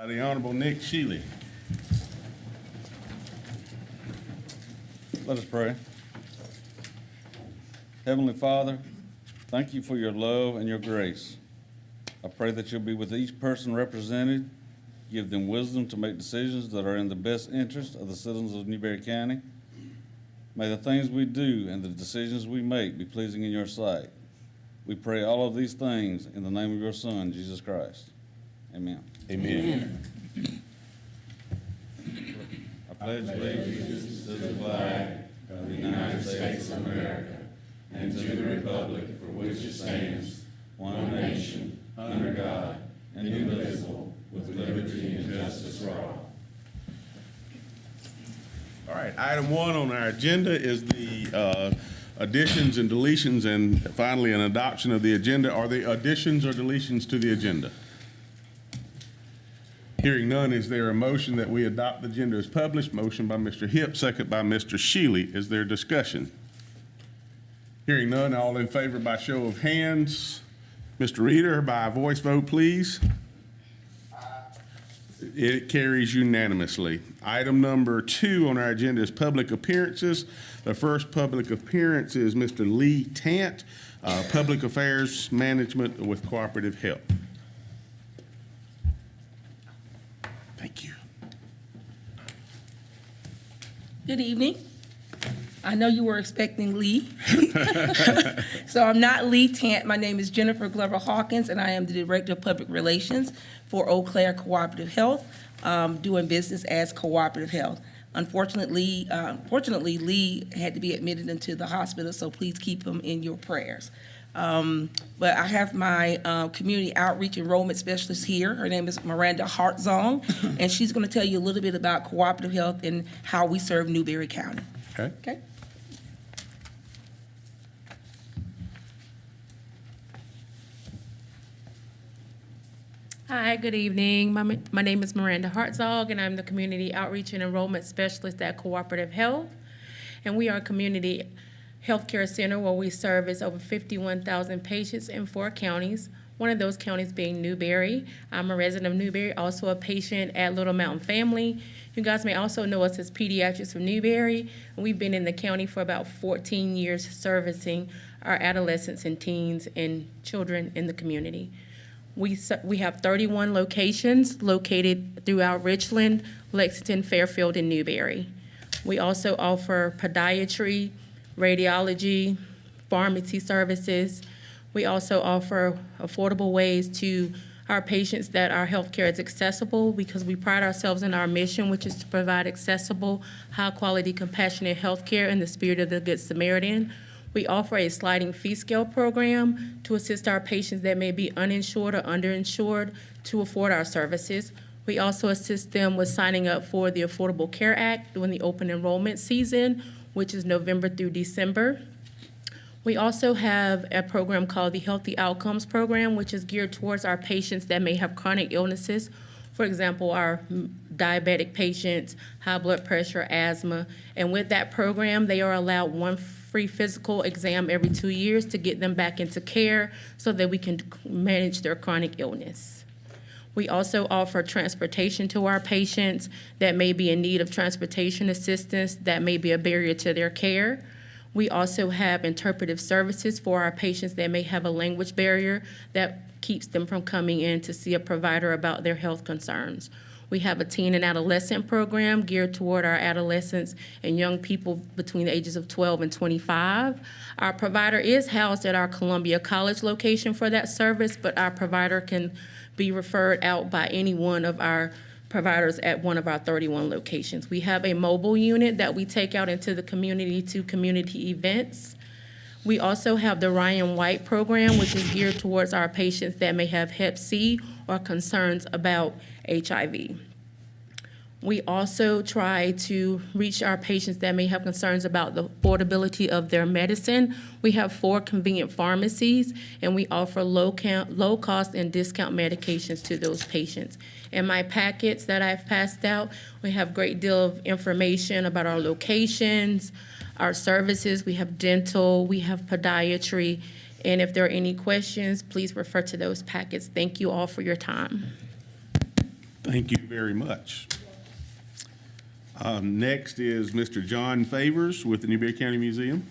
The Honorable Nick Shealy. Let us pray. Heavenly Father, thank you for your love and your grace. I pray that you'll be with each person represented, give them wisdom to make decisions that are in the best interest of the citizens of Newberry County. May the things we do and the decisions we make be pleasing in your sight. We pray all of these things in the name of your Son, Jesus Christ. Amen. Amen. I pledge allegiance to the flag of the United States of America and to the republic for which it stands, one nation, under God, indivisible, with liberty and justice for all. All right, item 1 on our agenda is the additions and deletions, and finally an adoption of the agenda. Are there additions or deletions to the agenda? Hearing none, is there a motion that we adopt the agenda as published? Motion by Mr. Hipp, second by Mr. Shealy. Is there discussion? Hearing none, all in favor by show of hands. Mr. Reader, by voice vote, please. It carries unanimously. Item number 2 on our agenda is public appearances. The first public appearance is Mr. Lee Tant, Public Affairs Management with Cooperative Help. Thank you. Good evening. I know you were expecting Lee. So I'm not Lee Tant. My name is Jennifer Glover Hawkins, and I am the Director of Public Relations for Eau Claire Cooperative Health, doing business as Cooperative Health. Unfortunately, Lee had to be admitted into the hospital, so please keep him in your prayers. But I have my community outreach enrollment specialist here. Her name is Miranda Hartzong, and she's going to tell you a little bit about cooperative health and how we serve Newberry County. Okay. Okay? Hi, good evening. My name is Miranda Hartzog, and I'm the Community Outreach and Enrollment Specialist at Cooperative Health. And we are a community healthcare center where we service over 51,000 patients in 4 counties, one of those counties being Newberry. I'm a resident of Newberry, also a patient at Little Mountain Family. You guys may also know us as Pediatrics from Newberry. And we've been in the county for about 14 years servicing our adolescents and teens and children in the community. We have 31 locations located throughout Richland, Lexington, Fairfield, and Newberry. We also offer podiatry, radiology, pharmacy services. We also offer affordable ways to our patients that our healthcare is accessible, because we pride ourselves in our mission, which is to provide accessible, high-quality, compassionate healthcare in the spirit of the Good Samaritan. We offer a sliding fee scale program to assist our patients that may be uninsured or underinsured to afford our services. We also assist them with signing up for the Affordable Care Act during the open enrollment season, which is November through December. We also have a program called the Healthy Outcomes Program, which is geared towards our patients that may have chronic illnesses. For example, our diabetic patients, high blood pressure, asthma. And with that program, they are allowed one free physical exam every 2 years to get them back into care so that we can manage their chronic illness. We also offer transportation to our patients that may be in need of transportation assistance that may be a barrier to their care. We also have interpretive services for our patients that may have a language barrier that keeps them from coming in to see a provider about their health concerns. We have a teen and adolescent program geared toward our adolescents and young people between the ages of 12 and 25. Our provider is housed at our Columbia College location for that service, but our provider can be referred out by any one of our providers at one of our 31 locations. We have a mobile unit that we take out into the community to community events. We also have the Ryan White program, which is geared towards our patients that may have Hep C or concerns about HIV. We also try to reach our patients that may have concerns about the affordability of their medicine. We have 4 convenient pharmacies, and we offer low cost and discount medications to those patients. In my packets that I've passed out, we have a great deal of information about our locations, our services. We have dental, we have podiatry, and if there are any questions, please refer to those packets. Thank you all for your time. Thank you very much. Next is Mr. John Favors with the Newberry County Museum.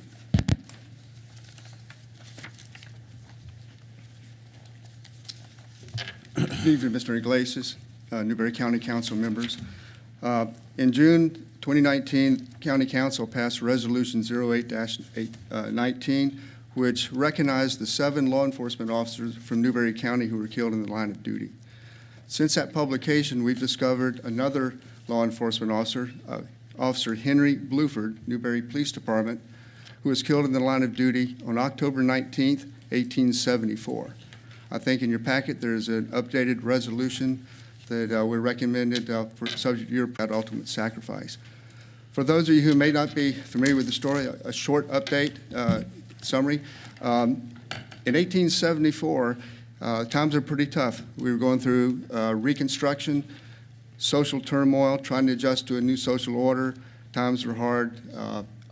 Good evening, Mr. Iglesias, Newberry County Council members. In June 2019, County Council passed Resolution 08-19, which recognized the 7 law enforcement officers from Newberry County who were killed in the line of duty. Since that publication, we've discovered another law enforcement officer, Officer Henry Bluford, Newberry Police Department, who was killed in the line of duty on October 19th, 1874. I think in your packet there's an updated resolution that we recommended for subject to your ultimate sacrifice. For those of you who may not be familiar with the story, a short update summary. In 1874, times are pretty tough. We were going through Reconstruction, social turmoil, trying to adjust to a new social order. Times were hard.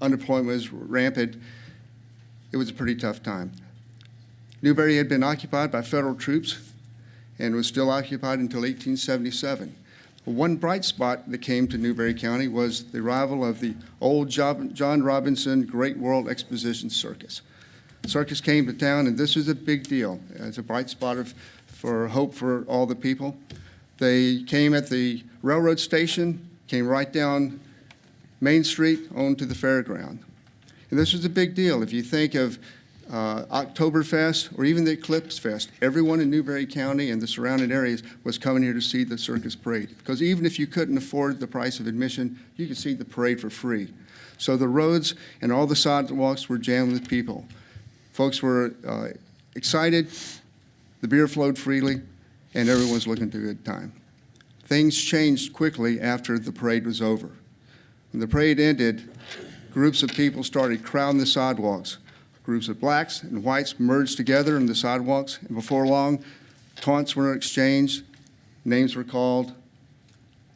Unemployment was rampant. It was a pretty tough time. Newberry had been occupied by federal troops and was still occupied until 1877. One bright spot that came to Newberry County was the arrival of the old John Robinson Great World Exposition Circus. The circus came to town, and this was a big deal. It's a bright spot for hope for all the people. They came at the railroad station, came right down Main Street onto the fairground. And this was a big deal. If you think of Oktoberfest or even the Eclipse Fest, everyone in Newberry County and the surrounding areas was coming here to see the circus parade. Because even if you couldn't afford the price of admission, you could see the parade for free. So the roads and all the sidewalks were jammed with people. Folks were excited, the beer flowed freely, and everyone was looking to a good time. Things changed quickly after the parade was over. When the parade ended, groups of people started crowding the sidewalks. Groups of blacks and whites merged together on the sidewalks, and before long, taunts were exchanged, names were called,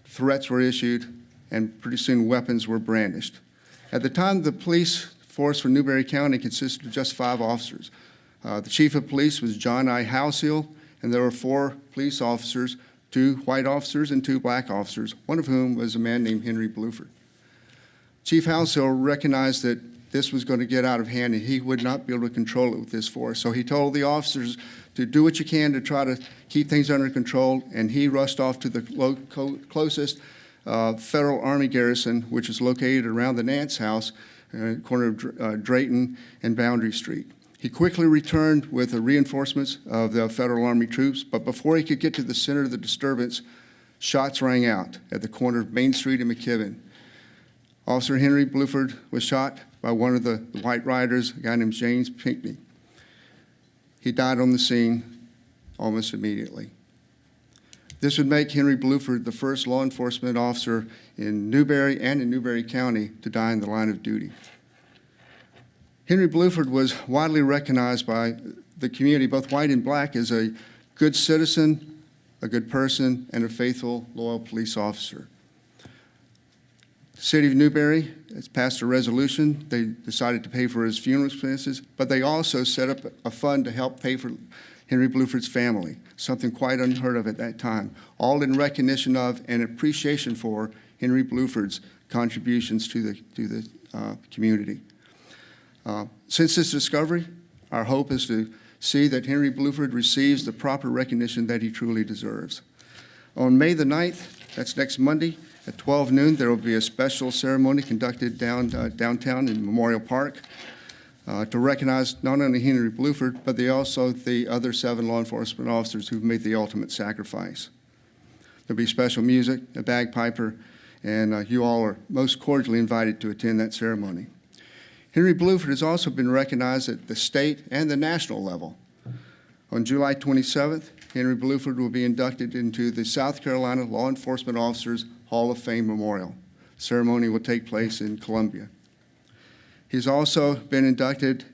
threats were issued, and pretty soon weapons were brandished. At the time, the police force for Newberry County consisted of just 5 officers. The chief of police was John I. Houseel, and there were 4 police officers, 2 white officers and 2 black officers, one of whom was a man named Henry Bluford. Chief Houseel recognized that this was going to get out of hand and he would not be able to control it with this force. So he told the officers to do what you can to try to keep things under control, and he rushed off to the closest federal army garrison, which is located around the Nance House, corner of Drayton and Boundary Street. He quickly returned with the reinforcements of the federal army troops, but before he could get to the center of the disturbance, shots rang out at the corner of Main Street and McKibben. Officer Henry Bluford was shot by one of the white riders, a guy named James Pinckney. He died on the scene almost immediately. This would make Henry Bluford the first law enforcement officer in Newberry and in Newberry County to die in the line of duty. Henry Bluford was widely recognized by the community, both white and black, as a good citizen, a good person, and a faithful, loyal police officer. The city of Newberry has passed a resolution. They decided to pay for his funeral expenses, but they also set up a fund to help pay for Henry Bluford's family, something quite unheard of at that time, all in recognition of and appreciation for Henry Bluford's contributions to the community. Since this discovery, our hope is to see that Henry Bluford receives the proper recognition that he truly deserves. On May the 9th, that's next Monday, at 12 noon, there will be a special ceremony conducted downtown in Memorial Park to recognize not only Henry Bluford, but also the other 7 law enforcement officers who've made the ultimate sacrifice. There'll be special music, a bagpiper, and you all are most cordially invited to attend that ceremony. Henry Bluford has also been recognized at the state and the national level. On July 27th, Henry Bluford will be inducted into the South Carolina Law Enforcement Officers Hall of Fame Memorial. The ceremony will take place in Columbia. He's also been inducted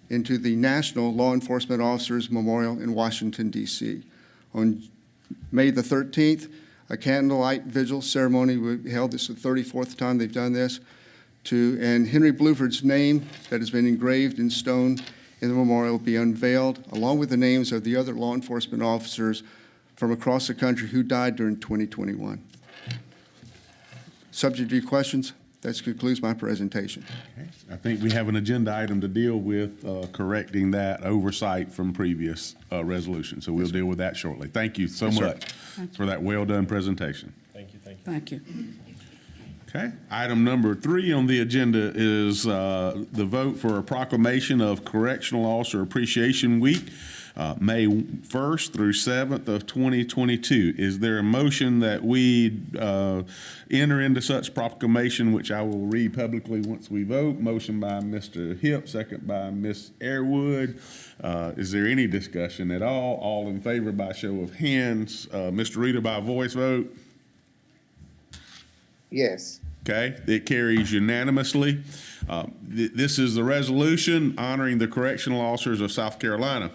into the National Law Enforcement Officers Memorial in Washington, D.C. On May the 13th, a candlelight vigil ceremony will be held. This is the 34th time they've done this. And Henry Bluford's name that has been engraved in stone in the memorial will be unveiled, along with the names of the other law enforcement officers from across the country who died during 2021. Subject to your questions, that concludes my presentation. Okay. I think we have an agenda item to deal with, correcting that oversight from previous resolution. So we'll deal with that shortly. Thank you so Yes, sir. much for that well-done presentation. Thank you. Okay. Item number 3 on the agenda is the vote for a proclamation of Correctional Officer Appreciation Week, May 1st through 7th of 2022. Is there a motion that we enter into such proclamation, which I will read publicly once we vote? Motion by Mr. Hipp, second by Ms. Airwood. Is there any discussion at all? All in favor by show of hands. Mr. Reader by voice vote. Yes. Okay, it carries unanimously. This is the resolution honoring the correctional officers of South Carolina.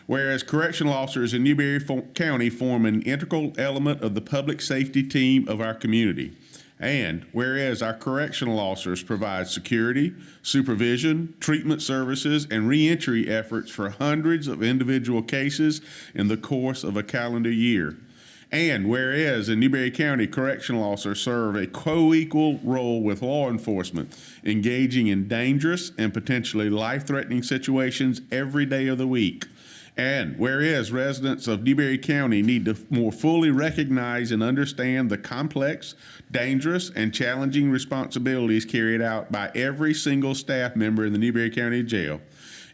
Whereas correctional officers in Newberry County form an integral element of the public safety team of our community. And whereas our correctional officers provide security, supervision, treatment services, and reentry efforts for hundreds of individual cases in the course of a calendar year. And whereas in Newberry County, correctional officers serve a co-equal role with law enforcement, engaging in dangerous and potentially life-threatening situations every day of the week. And whereas residents of Newberry County need to more fully recognize and understand the complex, dangerous, and challenging responsibilities carried out by every single staff member in the Newberry County Jail.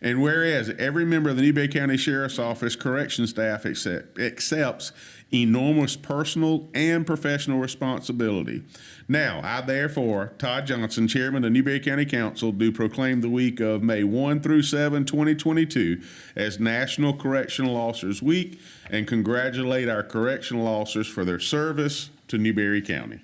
And whereas every member of the Newberry County Sheriff's Office correction staff accepts enormous personal and professional responsibility. Now, I therefore, Todd Johnson, Chairman of Newberry County Council, do proclaim the week of May 1 through 7, 2022 as National Correctional Officers Week and congratulate our correctional officers for their service to Newberry County.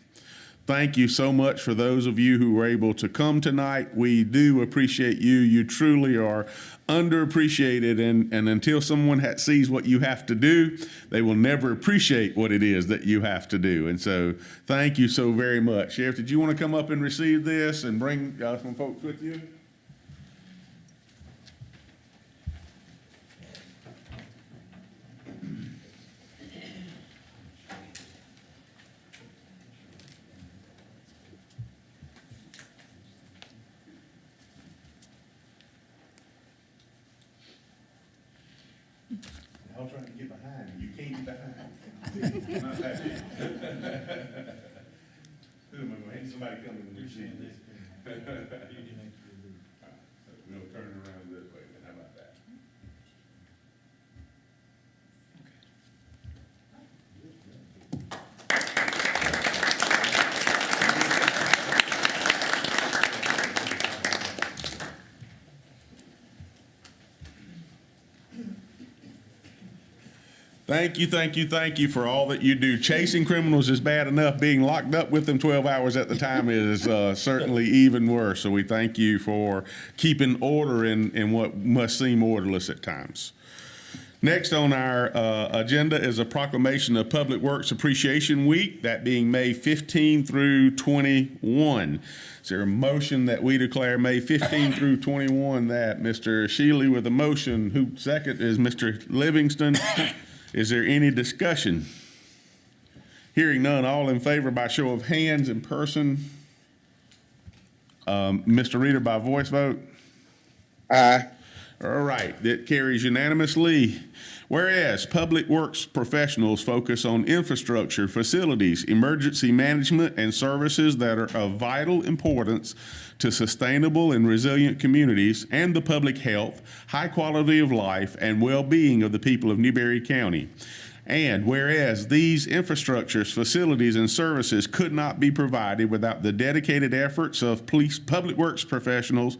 Thank you so much for those of you who were able to come tonight. We do appreciate you. You truly are underappreciated, and until someone sees what you have to do, they will never appreciate what it is that you have to do. And so thank you so very much. Sheriff, did you want to come up and receive this and bring some folks with you? Y'all trying to get behind me. You can't get behind. Not happy. Who am I going to have somebody come and receive this? We'll turn it around this way. How about that? Thank you, thank you, thank you for all that you do. Chasing criminals is bad enough. Being locked up with them 12 hours at the time is certainly even worse. So we thank you for keeping order in what must seem orderless at times. Next on our agenda is a proclamation of Public Works Appreciation Week, that being May 15 through 21. Is there a motion that we declare May 15 through 21 that? Mr. Shealy with a motion. Who second is Mr. Livingston? Is there any discussion? Hearing none, all in favor by show of hands in person. Mr. Reader by voice vote. Aye. All right, that carries unanimously. Whereas public works professionals focus on infrastructure, facilities, emergency management, and services that are of vital importance to sustainable and resilient communities and the public health, high quality of life, and well-being of the people of Newberry County. And whereas these infrastructures, facilities, and services could not be provided without the dedicated efforts of public works professionals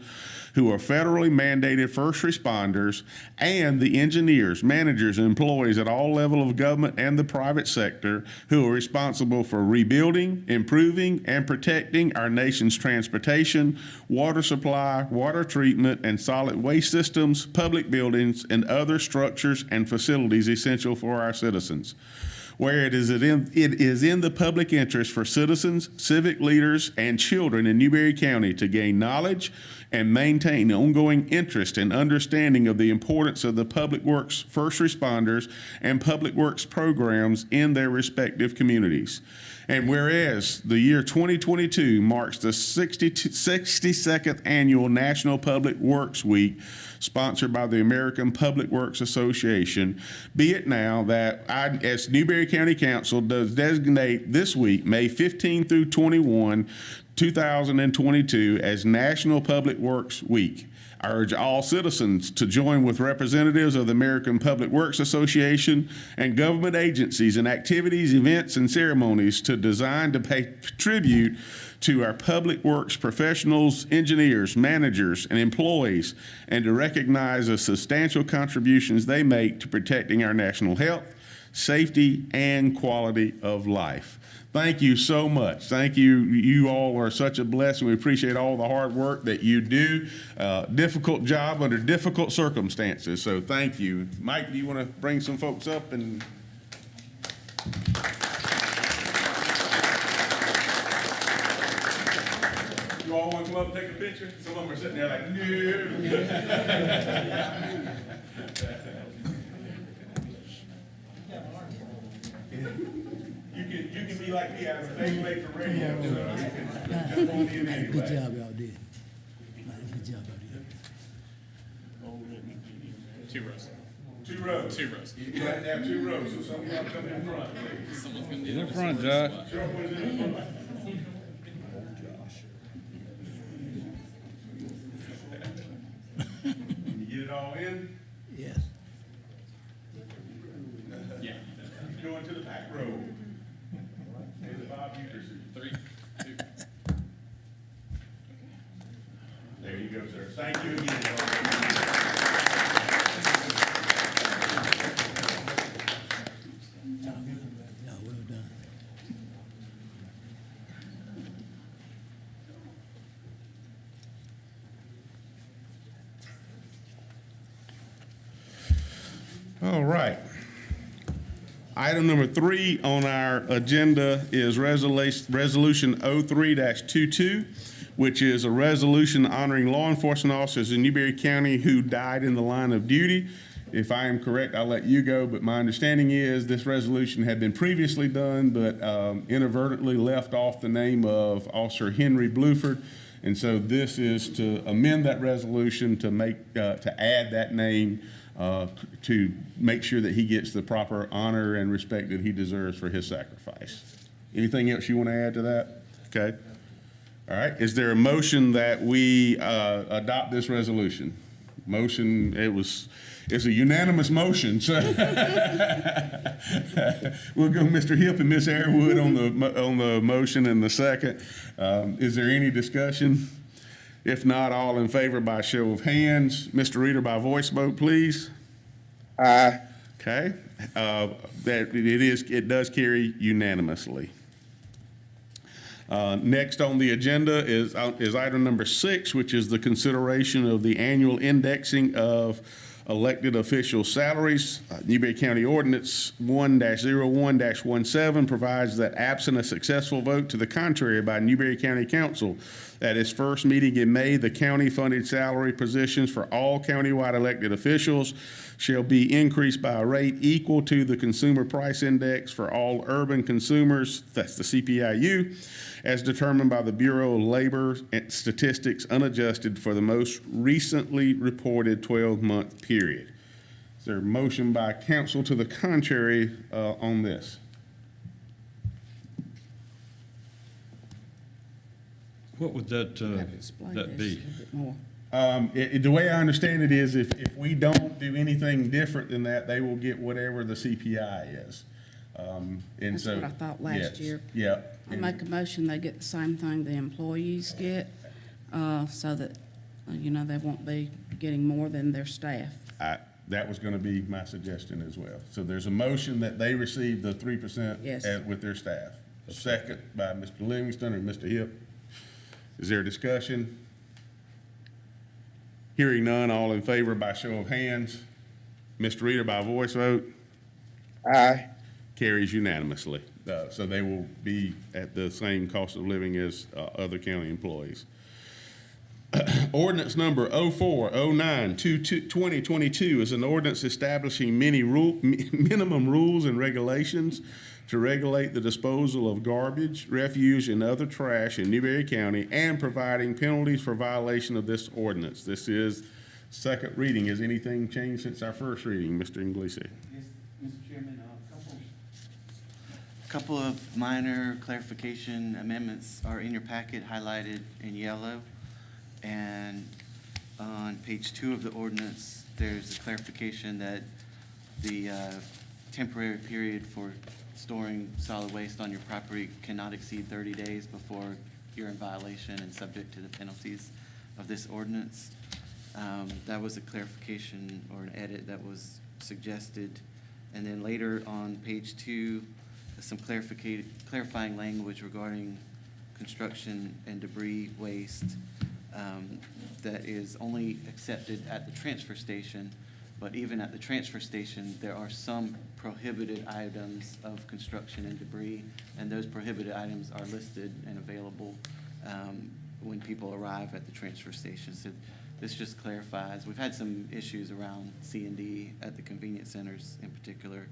who are federally mandated first responders, and the engineers, managers, and employees at all levels of government and the private sector who are responsible for rebuilding, improving, and protecting our nation's transportation, water supply, water treatment, and solid waste systems, public buildings, and other structures and facilities essential for our citizens. where it is in the public interest for citizens, civic leaders, and children in Newberry County to gain knowledge and maintain ongoing interest and understanding of the importance of the public works first responders and public works programs in their respective communities. And whereas the year 2022 marks the 62nd annual National Public Works Week, sponsored by the American Public Works Association, be it now that I, as Newberry County Council, does designate this week, May 15 through 21, 2022, as National Public Works Week. I urge all citizens to join with representatives of the American Public Works Association and government agencies in activities, events, and ceremonies to design to pay tribute to our public works professionals, engineers, managers, and employees, and to recognize the substantial contributions they make to protecting our national health, safety, and quality of life. Thank you so much. Thank you. You all are such a blessing. We appreciate all the hard work that you do. Difficult job under difficult circumstances. So thank you. Mike, do you want to bring some folks up and? You all want to come up and take a picture? Some of them are sitting there like, no. You can be like me, I have a face made for radio, so you can jump on in anyway. Good job y'all did. Good job y'all did. 2 rows. 2 rows. 2 rows. You have to have 2 rows, so some of y'all come in front, please. Someone's gonna In the front, Josh. Sure, who's in the front? Can you get it all in? Yes. Yeah. Going to the back row. There's Bob Uterson. 3, 2. There you go, sir. Thank you again. Yeah, well done. All right. Item number 3 on our agenda is Resolution 03-22, which is a resolution honoring law enforcement officers in Newberry County who died in the line of duty. If I am correct, I'll let you go, but my understanding is this resolution had been previously done, but inadvertently left off the name of Officer Henry Bluford. And so this is to amend that resolution to make, to add that name to make sure that he gets the proper honor and respect that he deserves for his sacrifice. Anything else you want to add to that? Okay. All right. Is there a motion that we adopt this resolution? Motion, it's a unanimous motion. So we'll go Mr. Hip and Ms. Airwood on the motion and the second. Is there any discussion? If not, all in favor by show of hands. Mr. Reader, by voice vote, please. Aye. Okay. It does carry unanimously. Next on the agenda is item number 6, which is the consideration of the annual indexing of elected official salaries. Newberry County Ordinance 1-01-17 provides that absent a successful vote to the contrary by Newberry County Council at its first meeting in May, the county-funded salary positions for all countywide elected officials shall be increased by a rate equal to the Consumer Price Index for all urban consumers, that's the CPIU, as determined by the Bureau of Labor Statistics unadjusted for the most recently reported 12-month period. Is there a motion by council to the contrary on this? What would that be? The way I understand it is if we don't do anything different than that, they will get whatever the CPI is. And That's so, what I thought last yes, year. Yeah. I make a motion, they get the same thing the employees get, so that, they won't be getting more than their staff. That was going to be my suggestion as well. So there's a motion that they receive the 3% Yes. with their staff. A second by Mr. Livingston or Mr. Hip. Is there a discussion? Hearing none, all in favor by show of hands. Mr. Reader by voice vote. Aye. Carries unanimously. So they will be at the same cost of living as other county employees. Ordinance number 0409-2022 is an ordinance establishing minimum rules and regulations to regulate the disposal of garbage, refuse, and other trash in Newberry County and providing penalties for violation of this ordinance. This is second reading. Has anything changed since our first reading, Mr. Inglese? Yes, Mr. Chairman, a couple of minor clarification amendments are in your packet, highlighted in yellow. And on page 2 of the ordinance, there's a clarification that the temporary period for storing solid waste on your property cannot exceed 30 days before you're in violation and subject to the penalties of this ordinance. That was a clarification or an edit that was suggested. And then later on page 2, some clarifying language regarding construction and debris waste that is only accepted at the transfer station, but even at the transfer station, there are some prohibited items of construction and debris, and those prohibited items are listed and available when people arrive at the transfer station. So this just clarifies. We've had some issues around C&D at the convenience centers in particular,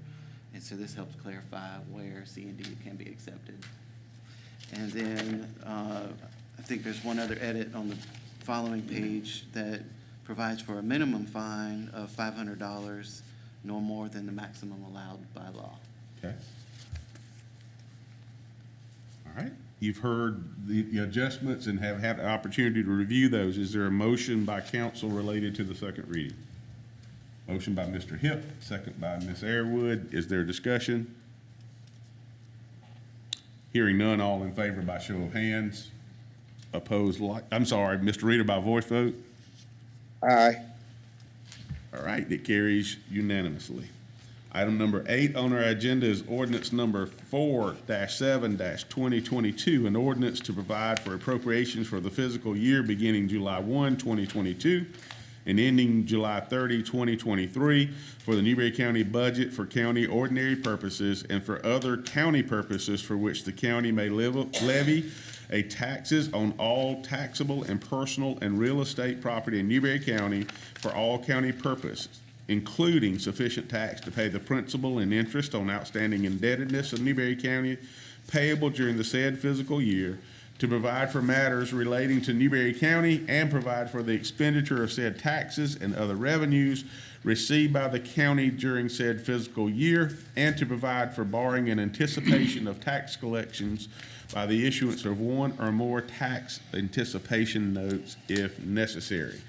and so this helps clarify where C&D can be accepted. And then I think there's one other edit on the following page that provides for a minimum fine of $500, no more than the maximum allowed by law. Okay. All right. You've heard the adjustments and have had the opportunity to review those. Is there a motion by council related to the second reading? Motion by Mr. Hipp, second by Ms. Airwood. Is there discussion? Hearing none, all in favor by show of hands. Opposed, Mr. Reader by voice vote? Aye. All right, it carries unanimously. Item number 8 on our agenda is ordinance number 4-7-2022, an ordinance to provide for appropriations for the fiscal year beginning July 1, 2022, and ending July 30, 2023, for the Newberry County budget for county ordinary purposes and for other county purposes for which the county may levy a taxes on all taxable and personal and real estate property in Newberry County for all county purposes, including sufficient tax to pay the principal and interest on outstanding indebtedness of Newberry County payable during the said fiscal year, to provide for matters relating to Newberry County and provide for the expenditure of said taxes and other revenues received by the county during said fiscal year, and to provide for borrowing in anticipation of tax collections by the issuance of one or more tax anticipation notes if necessary.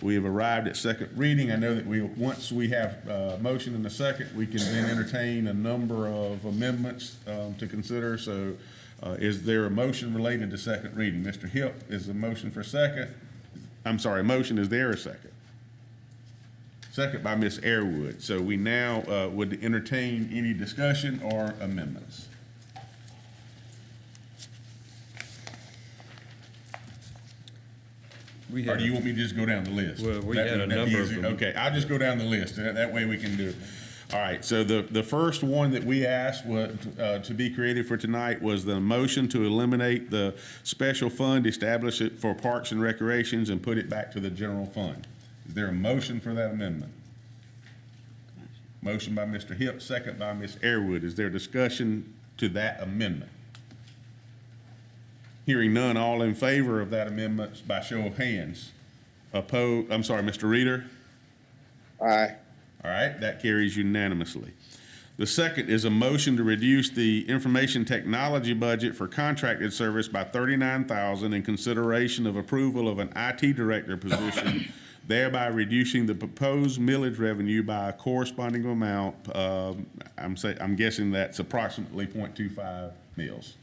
We have arrived at second reading. I know that once we have a motion and a second, we can then entertain a number of amendments to consider. So is there a motion related to second reading? Mr. Hipp, is the motion for second? Motion, is there a second? Second by Ms. Airwood. So we now would entertain any discussion or amendments. Or do you want me to just go down the list? Well, we That'd had a be number of easier. them. Okay, I'll just go down the list. That way we can do it. All right, so the first one that we asked to be created for tonight was the motion to eliminate the special fund, establish it for parks and recreations, and put it back to the general fund. Is there a motion for that amendment? Motion by Mr. Hipp, second by Ms. Airwood. Is there discussion to that amendment? Hearing none, all in favor of that amendment by show of hands. Mr. Reader? Aye. All right, that carries unanimously. The second is a motion to reduce the information technology budget for contracted service by $39,000 in consideration of approval of an IT director position, thereby reducing the proposed millage revenue by a corresponding amount. I'm guessing that's approximately 0.25 mils.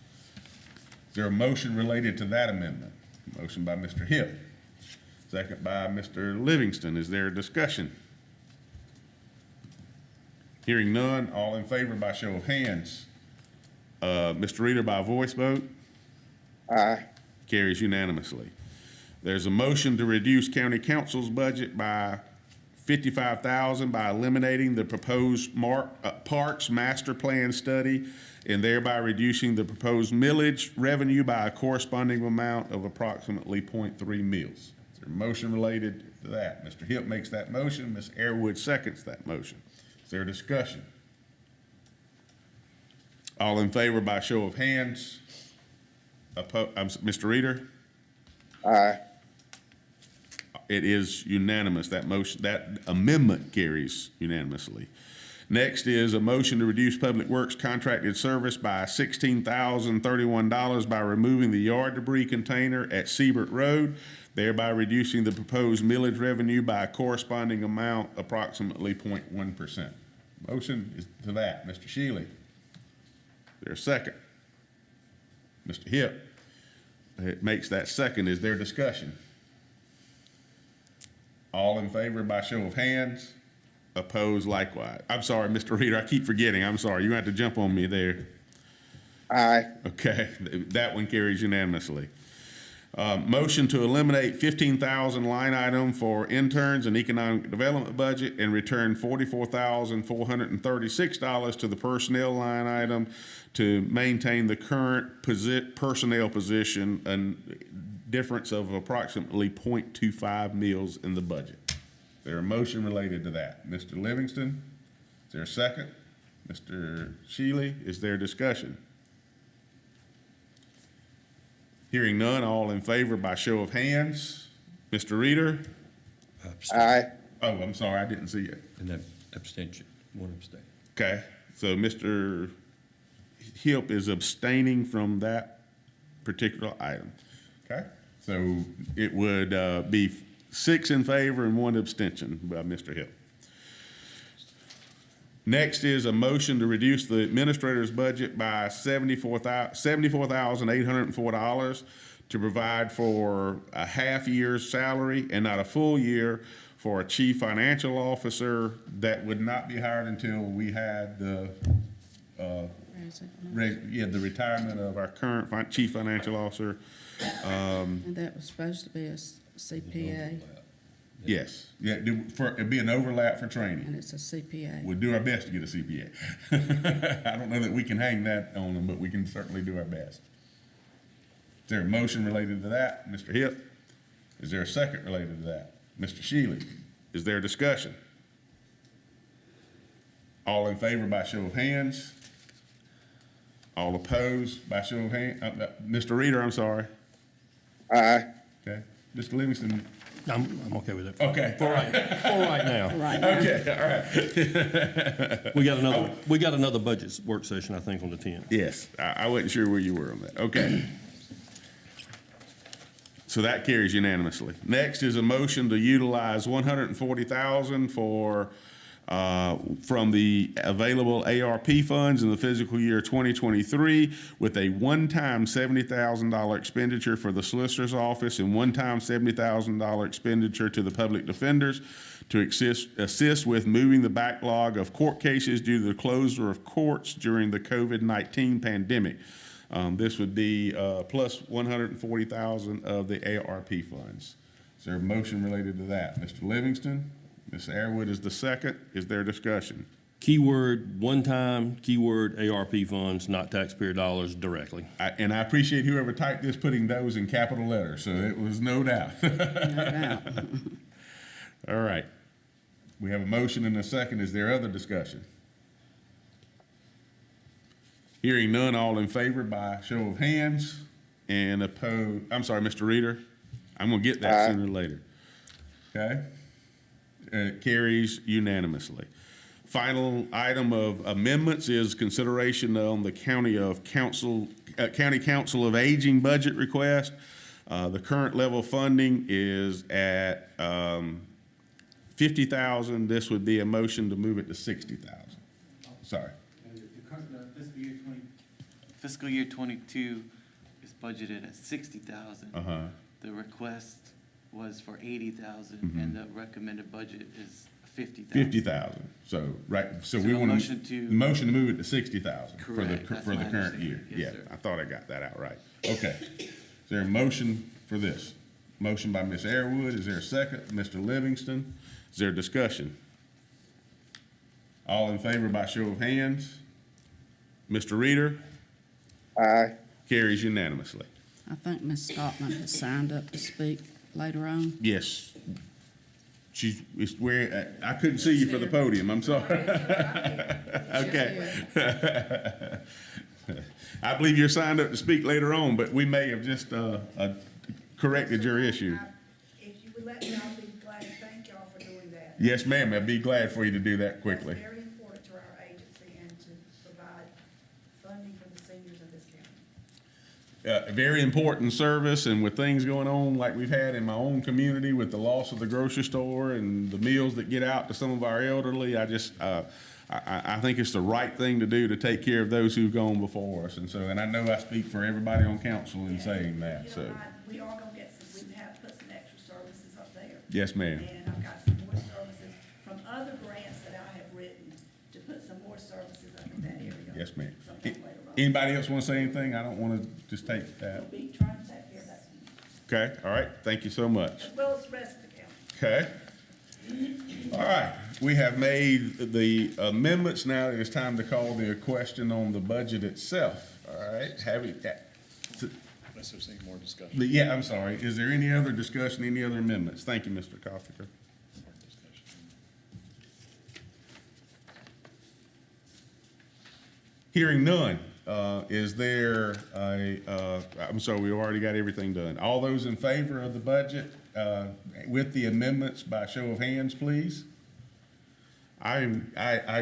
Is there a motion related to that amendment? Motion by Mr. Hipp, second by Mr. Livingston. Is there a discussion? Hearing none, all in favor by show of hands. Mr. Reader by voice vote? Aye. Carries unanimously. There's a motion to reduce county council's budget by $55,000 by eliminating the proposed Parks Master Plan study and thereby reducing the proposed millage revenue by a corresponding amount of approximately 0.3 mils. Is there a motion related to that? Mr. Hill makes that motion. Ms. Airwood seconds that motion. Is there a discussion? All in favor by show of hands? Mr. Reader? Aye. It is unanimous. That motion, that amendment carries unanimously. Next is a motion to reduce Public Works contracted service by $16,031 by removing the yard debris container at Siebert Road, thereby reducing the proposed millage revenue by a corresponding amount, approximately 0.1%. Motion is to that. Mr. Shealy. There's a second. Mr. Hip makes that second. Is there discussion? All in favor by show of hands? Opposed likewise. I'm sorry, Mr. Reader, I keep forgetting. I'm sorry. You have to jump on me there. Aye. Okay, that one carries unanimously. Motion to eliminate 15,000 line item for interns and economic development budget and return $44,436 to the personnel line item to maintain the current personnel position and difference of approximately 0.25 mils in the budget. Is there a motion related to that? Mr. Livingston, is there a second? Mr. Shealy, is there discussion? Hearing none, all in favor by show of hands. Mr. Reader? Aye. Oh, I'm sorry, I didn't see it. And that abstention, one abstain. Okay, so Mr. Hipp is abstaining from that particular item. Okay, so it would be 6 in favor and 1 abstention by Mr. Hipp. Next is a motion to reduce the administrator's budget by $74,804 to provide for a half year's salary and not a full year for a chief financial officer that would not be hired until we had the the retirement of our current chief financial officer. And that was supposed to be a CPA, Yes, yeah, it'd be an overlap for training. and it's a CPA. We'll do our best to get a CPA. I don't know that we can hang that on them, but we can certainly do our best. Is there a motion related to that? Mr. Hipp? Is there a second related to that? Mr. Shealy? Is there a discussion? All in favor by show of hands? All opposed by show of hands? Mr. Reader, I'm sorry. Aye. Okay. Mr. Livingston? I'm okay with it. Okay. For right now. Right. Okay, all right. We got another budget work session, I think, on the 10th. Yes, I wasn't sure where you were on that. Okay. So that carries unanimously. Next is a motion to utilize $140,000 for from the available ARP funds in the fiscal year 2023 with a one-time $70,000 expenditure for the solicitor's office and one-time $70,000 expenditure to the public defenders to assist with moving the backlog of court cases due to the closure of courts during the COVID-19 pandemic. This would be plus $140,000 of the ARP funds. Is there a motion related to that? Mr. Livingston? Ms. Airwood is the second. Is there discussion? Keyword, one-time, keyword ARP funds, not taxpayer dollars directly. And I appreciate whoever typed this putting those in capital letters, so it was no doubt. No doubt. All right. We have a motion and a second. Is there other discussion? Hearing none, all in favor by show of hands and opposed. I'm sorry, Mr. Reader. I'm going to get that Aye. sooner or later. Okay? It carries unanimously. Final item of amendments is consideration on the County Council of Aging budget request. The current level of funding is at $50,000. This would be a motion to move it to $60,000. Sorry. Fiscal year 22 is budgeted at 60,000. The request was for 80,000, and the recommended budget is 50,000. 50,000. So, right, so we So a want motion to- motion to move it to 60,000 for the, Correct. That's for the my current year. understanding. Yes, Yeah, sir. I thought I got that out right. Okay. Is there a motion for this? Motion by Ms. Airwood. Is there a second? Mr. Livingston. Is Is there discussion? All in favor by show of hands? Mr. Reader? Aye. Carries unanimously. I think Ms. Scotland has signed up to speak later on. Yes. She's wearing, I couldn't see you for the podium, I'm sorry. Okay. I believe you're signed up to speak later on, but we may have just corrected your issue. If you would let me, I'll be glad to thank y'all for doing that. Yes, ma'am, I'd be glad for you to do that quickly. That's very important to our agency and to provide funding for the seniors of this county. Very important service, and with things going on like we've had in my own community with the loss of the grocery store and the meals that get out to some of our elderly, I think it's the right thing to do to take care of those who've gone before us. And so, and I know I speak for everybody on council in saying that, You so. know, we are gonna get some, we have put some extra services up there. Yes, ma'am. And I've got some more services from other grants that I have written to put some more services up in that area. Yes, ma'am. Sometime later on. Anybody else want to say anything? I don't want to just take that. We'll be trying to take care of that, Okay, all right, thank you so much. as well as the rest of the county. Okay. All right, we have made the amendments. Now it is time to call the question on the budget itself. All right, Unless there's any more discussion. yeah, I'm sorry. Is there any other discussion, any other amendments? Thank you, Mr. Coffey. Hearing none, is there I'm sorry, we already got everything done. All those in favor of the budget with the amendments by show of hands, please? I'm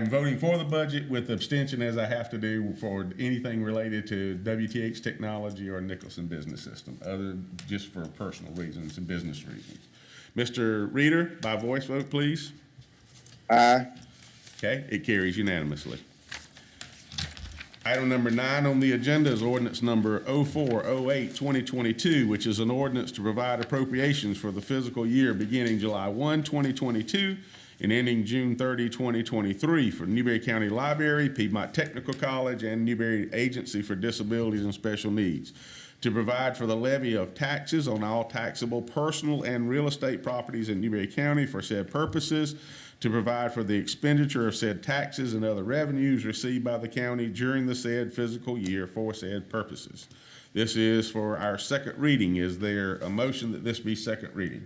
voting for the budget with abstention as I have to do for anything related to WTH Technology or Nicholson Business System, other just for personal reasons and business reasons. Mr. Reader, by voice vote, please. Aye. Okay, it carries unanimously. Item number 9 on the agenda is ordinance number 0408-2022, which is an ordinance to provide appropriations for the fiscal year beginning July 1, 2022 and ending June 30, 2023 for Newberry County Library, Piedmont Technical College, and Newberry Agency for Disabilities and Special Needs, to provide for the levy of taxes on all taxable personal and real estate properties in Newberry County for said purposes, to provide for the expenditure of said taxes and other revenues received by the county during the said fiscal year for said purposes. This is for our second reading. Is there a motion that this be second reading?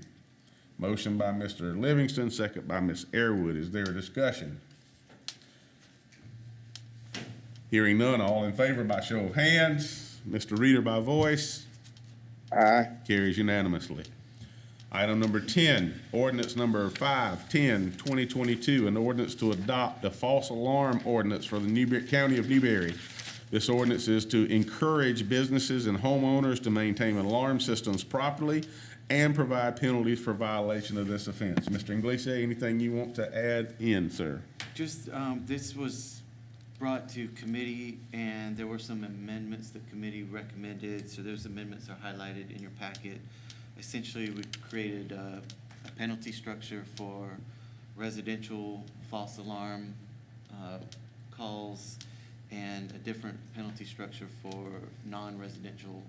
Motion by Mr. Livingston, second by Ms. Airwood. Is there a discussion? Hearing none, all in favor by show of hands. Mr. Reader by voice. Aye. Carries unanimously. Item number 10, ordinance number 510-2022, an ordinance to adopt a false alarm ordinance for the Newberry, County of Newberry. This ordinance is to encourage businesses and homeowners to maintain alarm systems properly and provide penalties for violation of this offense. Mr. Inglese, anything you want to add in, sir? Just, this was brought to committee, and there were some amendments the committee recommended, so those amendments are highlighted in your packet. Essentially, we created a penalty structure for residential false alarm calls and a different penalty structure for non-residential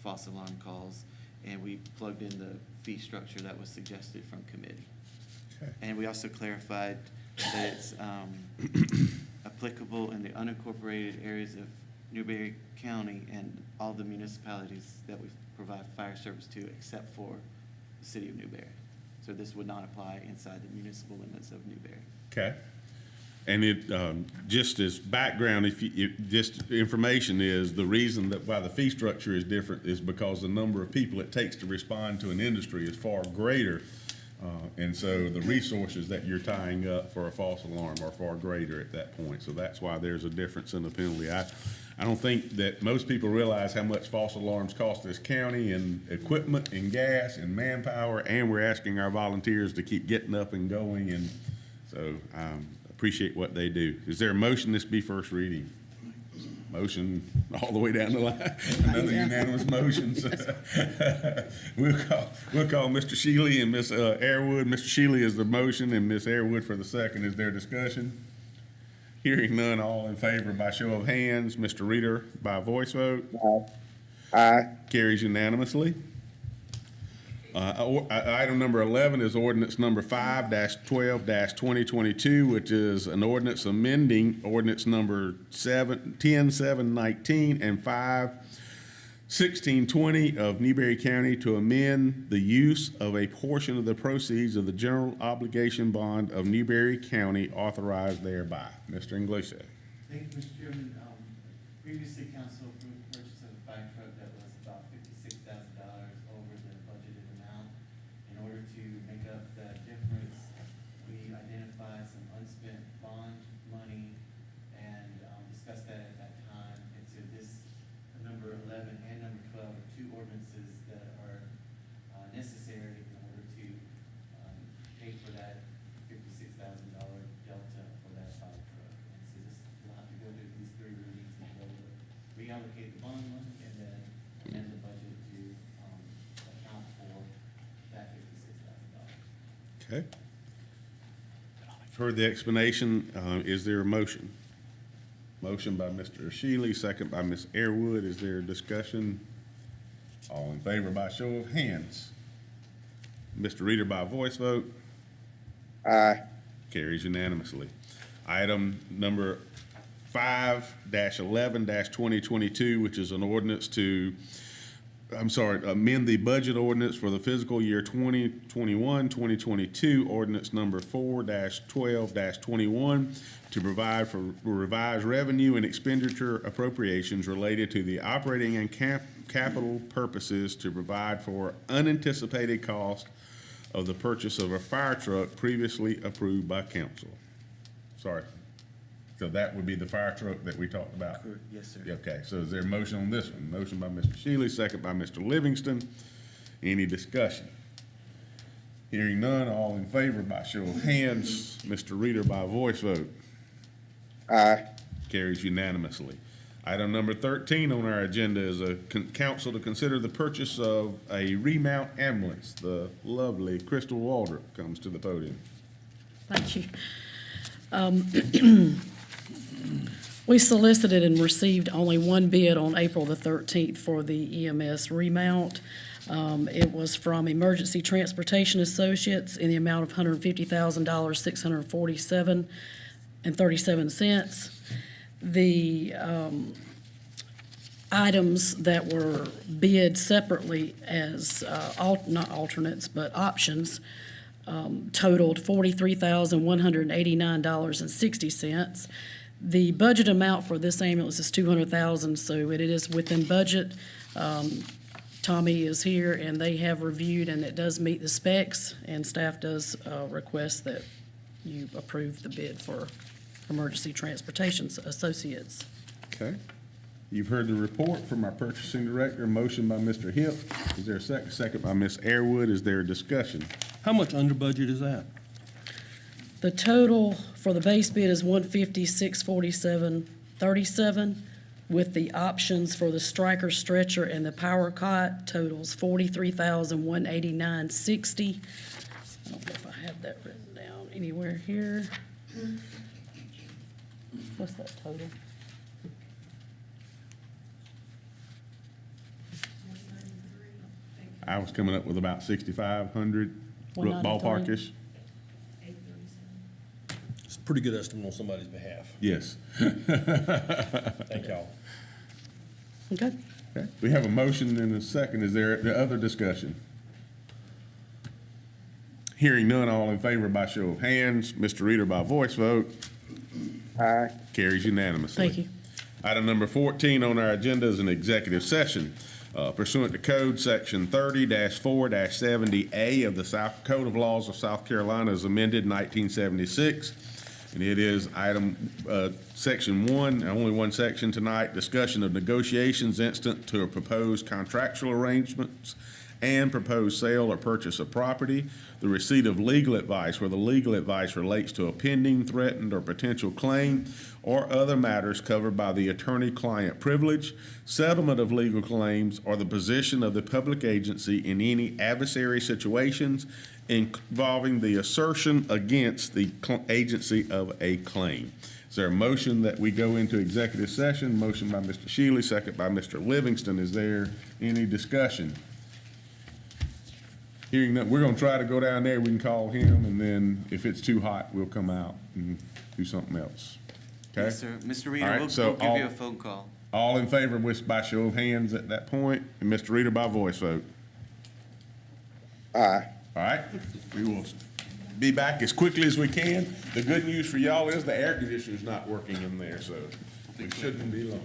false alarm calls. And we plugged in the fee structure that was suggested from committee. Okay. And we also clarified that it's applicable in the unincorporated areas of Newberry County and all the municipalities that we provide fire service to, except for the city of Newberry. So this would not apply inside the municipal limits of Newberry. Okay. And it, just as background, just information is, the reason that why the fee structure is different is because the number of people it takes to respond to an industry is far greater. And so the resources that you're tying up for a false alarm are far greater at that point. So that's why there's a difference in the penalty. I don't think that most people realize how much false alarms cost this county in equipment and gas and manpower, and we're asking our volunteers to keep getting up and going, and so appreciate what they do. Is there a motion this be first reading? Motion all the way down the line. Another unanimous motion. We'll call Mr. Shealy and Ms. Airwood. Mr. Shealy is the motion and Ms. Airwood for the second. Is there discussion? Hearing none, all in favor by show of hands. Mr. Reader by voice vote. Aye. Carries unanimously. Item number 11 is ordinance number 5-12-2022, which is an ordinance amending ordinance number 10-719 and 5-1620 of Newberry County to amend the use of a portion of the proceeds of the general obligation bond of Newberry County authorized thereby. Mr. Inglese. Thank you, Mr. Chairman. Previously, council approved the purchase of a fire truck that was about $56,000 over the budgeted amount. In order to make up that difference, we identified some unspent bond money and discussed that at that time. And so this, number 11 and number 12 are two ordinances that are necessary in order to pay for that $56,000 delta for that fire truck. And so this, we'll have to go through these three readings and be able to reallocate the bond money and then amend the budget to account for that $56,000. Okay. You've heard the explanation. Is there a motion? Motion by Mr. Shealy, second by Ms. Airwood. Is there discussion? All in favor by show of hands. Mr. Reader by voice vote. Aye. Carries unanimously. Item number 5-11-2022, which is an ordinance to, amend the budget ordinance for the fiscal year 2021-2022, ordinance number 4-12-21, to provide for revised revenue and expenditure appropriations related to the operating and capital purposes to provide for unanticipated cost of the purchase of a fire truck previously approved by council. Sorry. So that would be the fire truck that we talked about? Yes, sir. Okay, so is there a motion on this one? Motion by Mr. Shealy, second by Mr. Livingston. Any discussion? Hearing none, all in favor by show of hands. Mr. Reader by voice vote. Aye. Carries unanimously. Item number 13 on our agenda is a council to consider the purchase of a remount ambulance. The lovely Crystal Waldrop comes to the podium. Thank you. We solicited and received only one bid on April the 13th for the EMS remount. It was from Emergency Transportation Associates in the amount of $150,647.37. The items that were bid separately as, not alternates, but options, totaled $43,189.60. The budget amount for this ambulance is $200,000, so it is within budget. Tommy is here, and they have reviewed, and it does meet the specs, and staff does request that you approve the bid for Emergency Transportation Associates. Okay. You've heard the report from our purchasing director. Motion by Mr. Hipp. Is there a second? Second by Ms. Airwood. Is there a discussion? How much under budget is that? The total for the base bid is $150,647.37, with the options for the striker stretcher and the power cot totals $43,189.60. I don't know if I have that written down anywhere here. What's that total? I was coming up with about 6,500, 193. ballparkish. It's a pretty good estimate on somebody's behalf. Yes. Thank y'all. Okay. Okay. We have a motion and a second. Is there other discussion? Hearing none, all in favor by show of hands. Mr. Reader by voice vote. Aye. Carries unanimously. Thank you. Item number 14 on our agenda is an executive session. Pursuant to Code Section 30-4-70A of the South Code of Laws of South Carolina as amended in 1976. And it is item, Section 1, only one section tonight, discussion of negotiations instant to a proposed contractual arrangements and proposed sale or purchase of property, the receipt of legal advice where the legal advice relates to a pending, threatened, or potential claim or other matters covered by the attorney-client privilege, settlement of legal claims, or the position of the public agency in any adversary situations involving the assertion against the agency of a claim. Is there a motion that we go into executive session? Motion by Mr. Shealy, second by Mr. Livingston. Is there any discussion? Hearing that, we're gonna try to go down there, we can call him, and then if it's too hot, we'll come out and do something else. Okay? Yes, sir. Mr. All Reader, right, we'll so we'll give you all- a phone call. All in favor, by show of hands at that point, and Mr. Reader by voice vote. Aye. All right, we will be back as quickly as we can. The good news for y'all is the air conditioner's not working in there, so we shouldn't be long.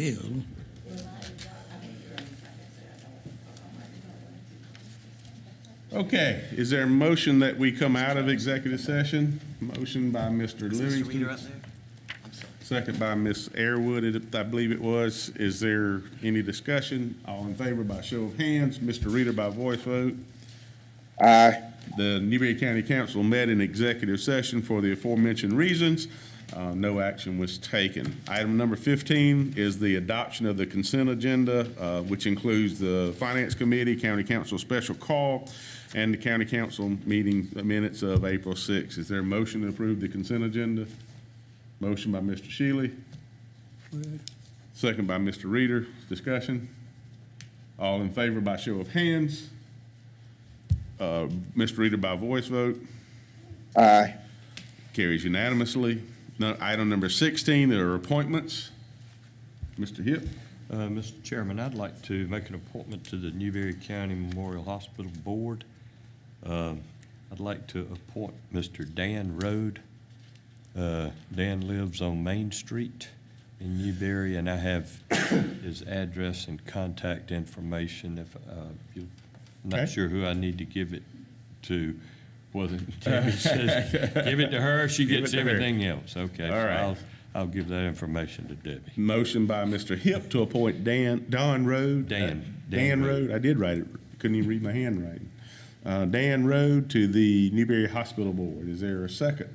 hell. Okay, is there a motion that we come out of executive session? Motion by Mr. Is Mr. Reader up Livingston, there? I'm sorry. second by Ms. Airwood, I believe it was. Is there any discussion? All in favor by show of hands, Mr. Reader by voice vote. Aye. The Newberry County Council met in executive session for the aforementioned reasons. No action was taken. Item number 15 is the adoption of the consent agenda, which includes the Finance Committee, County Council special call, and the County Council meeting minutes of April 6th. Is there a motion to approve the consent agenda? Motion by Mr. Shealy, second by Mr. Reader. Discussion? All in favor by show of hands. Mr. Reader by voice vote. Aye. Carries unanimously. Item number 16, there are appointments. Mr. Hipp. Mr. Chairman, I'd like to make an appointment to the Newberry County Memorial Hospital Board. I'd like to appoint Mr. Dan Rode. Dan lives on Main Street in Newberry, and I have his address and contact information. If I'm not Okay. sure who I need to give it to. Whether Tammy says give it to her, she Give gets it to her. everything else. Okay, All right. so I'll give that information to Debbie. Motion by Mr. Hipp to appoint Don Rode. Dan Rode. I did write it. Couldn't even read my handwriting. Dan Rode to the Newberry Hospital Board. Is there a second?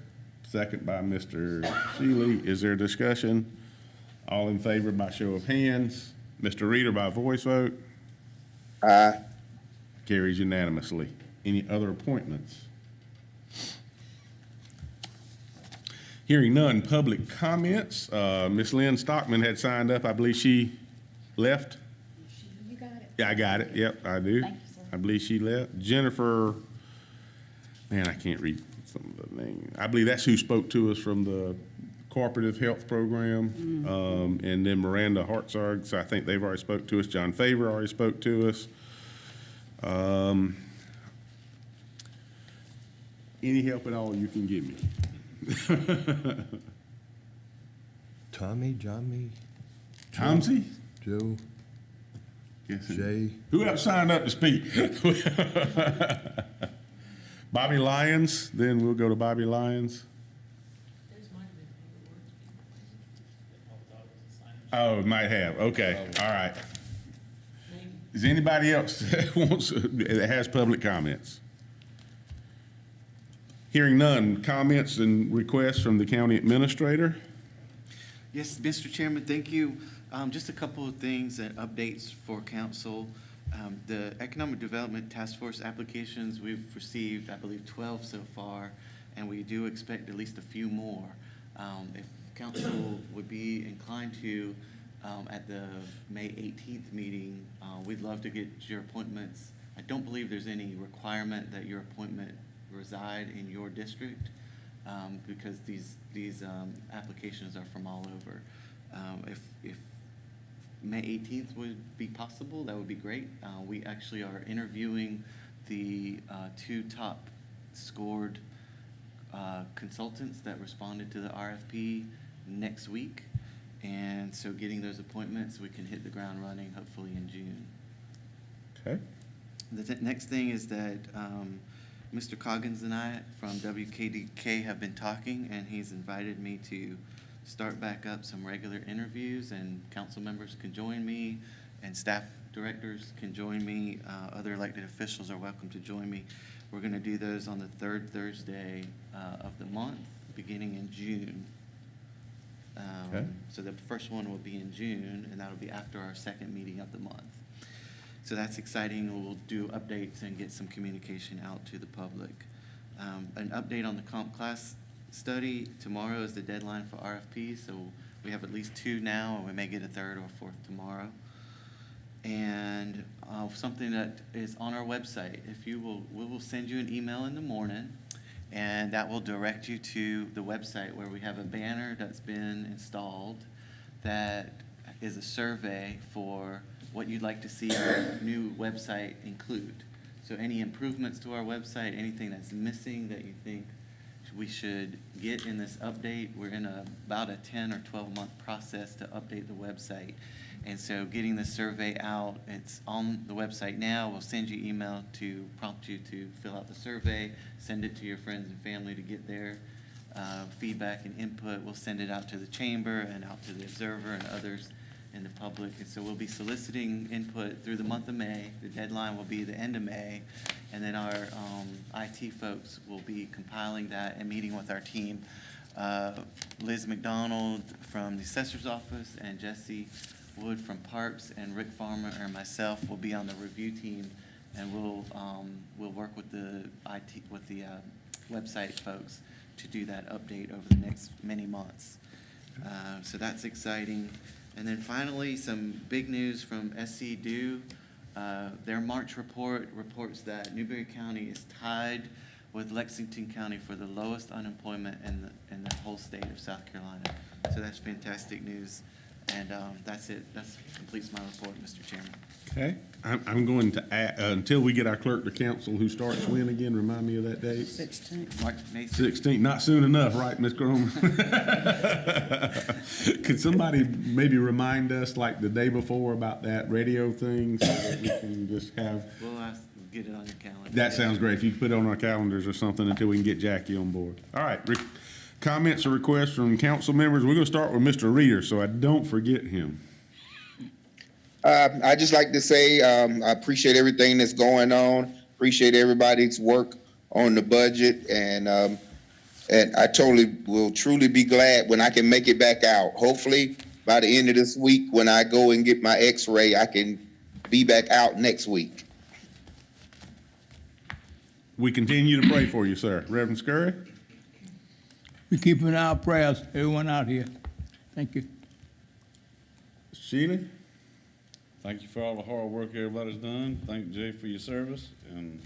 Second by Mr. Shealy. Is there discussion? All in favor by show of hands. Mr. Reader by voice vote. Aye. Carries unanimously. Any other appointments? Hearing none, public comments. Ms. Lynn Stockman had signed up. I believe she left. You got it. Yeah, I got it. Yep, I do. Thank you, sir. I believe she left. Jennifer, man, I can't read some of the names. I believe that's who spoke to us from the cooperative health program. And then Miranda Hartzog, so I think they've already spoke to us. John Favor already spoke to us. Any help at all you can give me? Tommy, Johnny, Tomsey? Joe, Guessing. Jay. Who else signed up to speak? Bobby Lyons, then we'll go to Bobby Lyons. Oh, might have, okay, all right. Is anybody else that wants, that has public comments? Hearing none, comments and requests from the county administrator? Yes, Mr. Chairman, thank you. Just a couple of things and updates for council. The Economic Development Task Force applications, we've received, I believe, 12 so far, and we do expect at least a few more. If council would be inclined to, at the May 18th meeting, we'd love to get your appointments. I don't believe there's any requirement that your appointment reside in your district, because these applications are from all over. If May 18th would be possible, that would be great. We actually are interviewing the two top scored consultants that responded to the RFP next week. And so getting those appointments, we can hit the ground running hopefully in June. Okay. The next thing is that Mr. Coggins and I from WKDK have been talking, and he's invited me to start back up some regular interviews, and council members can join me, and staff directors can join me. Other elected officials are welcome to join me. We're going to do those on the third Thursday of the month, beginning in June. Okay. So the first one will be in June, and that'll be after our second meeting of the month. So that's exciting. We'll do updates and get some communication out to the public. An update on the comp class study. Tomorrow is the deadline for RFP, so we have at least 2 now, and we may get a third or a 4th tomorrow. And something that is on our website. We will send you an email in the morning, and that will direct you to the website where we have a banner that's been installed that is a survey for what you'd like to see our new website include. So any improvements to our website, anything that's missing that you think we should get in this update. We're in about a 10 or 12-month process to update the website. And so getting the survey out, it's on the website now. We'll send you email to prompt you to fill out the survey, send it to your friends and family to get their feedback and input. We'll send it out to the chamber and out to the Observer and others in the public. And so we'll be soliciting input through the month of May. The deadline will be the end of May. And then our IT folks will be compiling that and meeting with our team. Liz McDonald from the Assessor's Office and Jesse Wood from Parks and Rick Farmer and myself will be on the review team, and we'll work with the website folks to do that update over the next many months. So that's exciting. And then finally, some big news from SC Due. Their March report reports that Newberry County is tied with Lexington County for the lowest unemployment in the whole state of South Carolina. So that's fantastic news. And that's it. That completes my report, Mr. Chairman. Okay, I'm going to add, until we get our clerk to council, who starts when again? Remind me of that date. 16th. May 16th, not soon enough, right, Ms. Cromer? Could somebody maybe remind us like the day before about that radio thing so that we can just have, We'll get it on your calendar. that sounds great. If you could put it on our calendars or something until we can get Jackie on board. All right, comments or requests from council members. We're going to start with Mr. Reader so I don't forget him. I just like to say, I appreciate everything that's going on. Appreciate everybody's work on the budget, and I totally will truly be glad when I can make it back out. Hopefully, by the end of this week, when I go and get my X-ray, I can be back out next week. We continue to pray for you, sir. Reverend Scurry? We keep in our prayers, everyone out here. Thank you. Sheila? Thank you for all the hard work everybody's done. Thank Jay for your service and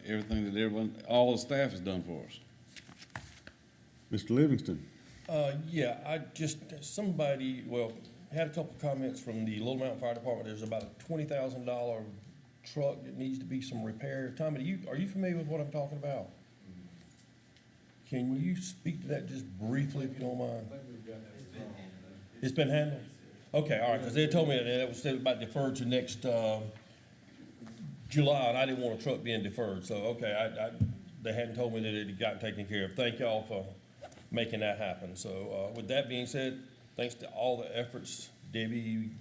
everything that all the staff has done for us. Mr. Livingston? Yeah, had a couple comments from the Little Mountain Fire Department. There's about a $20,000 truck that needs to be some repair. Tommy, are you familiar with what I'm talking about? Can you speak to that just briefly, if you don't mind? It's been handled? Okay, all right, because they told me that was still about deferred to next July, and I didn't want a truck being deferred. So, okay, they hadn't told me that it had gotten taken care of. Thank y'all for making that happen. So with that being said, thanks to all the efforts, Debbie,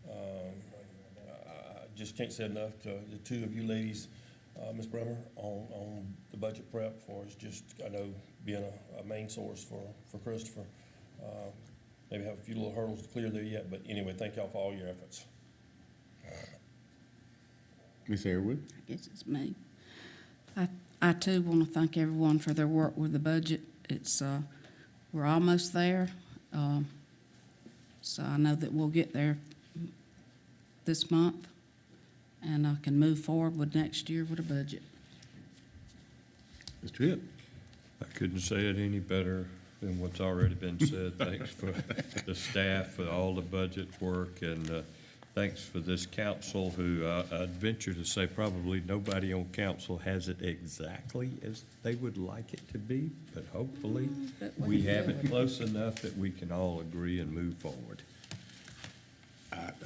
I just can't say enough to the two of you ladies, Ms. Bremer, on the budget prep for us, just, I know, being a main source for Christopher. Maybe have a few little hurdles to clear there yet, but anyway, thank y'all for all your efforts. Ms. Airwood? I guess it's me. I too want to thank everyone for their work with the budget. It's, we're almost there. So I know that we'll get there this month, and I can move forward with next year with a budget. Mr. Hitt? I couldn't say it any better than what's already been said. Thanks for the staff for all the budget work, and thanks for this council who I'd venture to say probably nobody on council has it exactly as they would like it to be, but hopefully we have it close enough that we can all agree and move forward.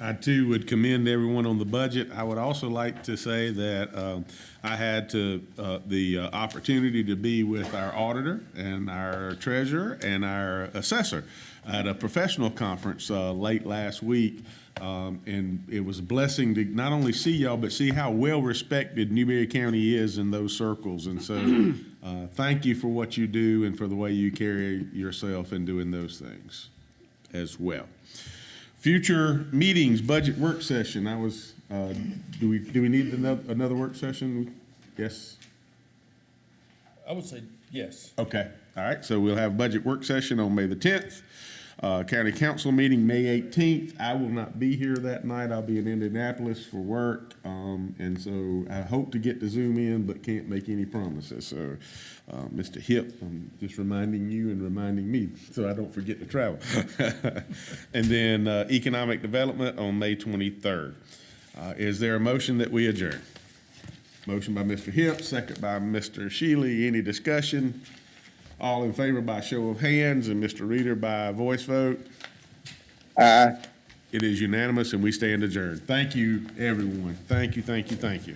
I too would commend everyone on the budget. I would also like to say that I had the opportunity to be with our auditor and our treasurer and our assessor at a professional conference late last week. And it was a blessing to not only see y'all, but see how well respected Newberry County is in those circles. And so thank you for what you do and for the way you carry yourself in doing those things as well. Future meetings, budget work session. Do we need another work session? Yes? I would say yes. Okay, all right, so we'll have budget work session on May the 10th. County Council meeting, May 18th. I will not be here that night. I'll be in Indianapolis for work. And so I hope to get to Zoom in, but can't make any promises. So, Mr. Hip, I'm just reminding you and reminding me so I don't forget to travel. And then Economic Development on May 23rd. Is there a motion that we adjourn? Motion by Mr. Hipp, second by Mr. Shealy. Any discussion? All in favor by show of hands, and Mr. Reader by voice vote. Aye. It is unanimous, and we stand adjourned. Thank you, everyone. Thank you, thank you, thank you.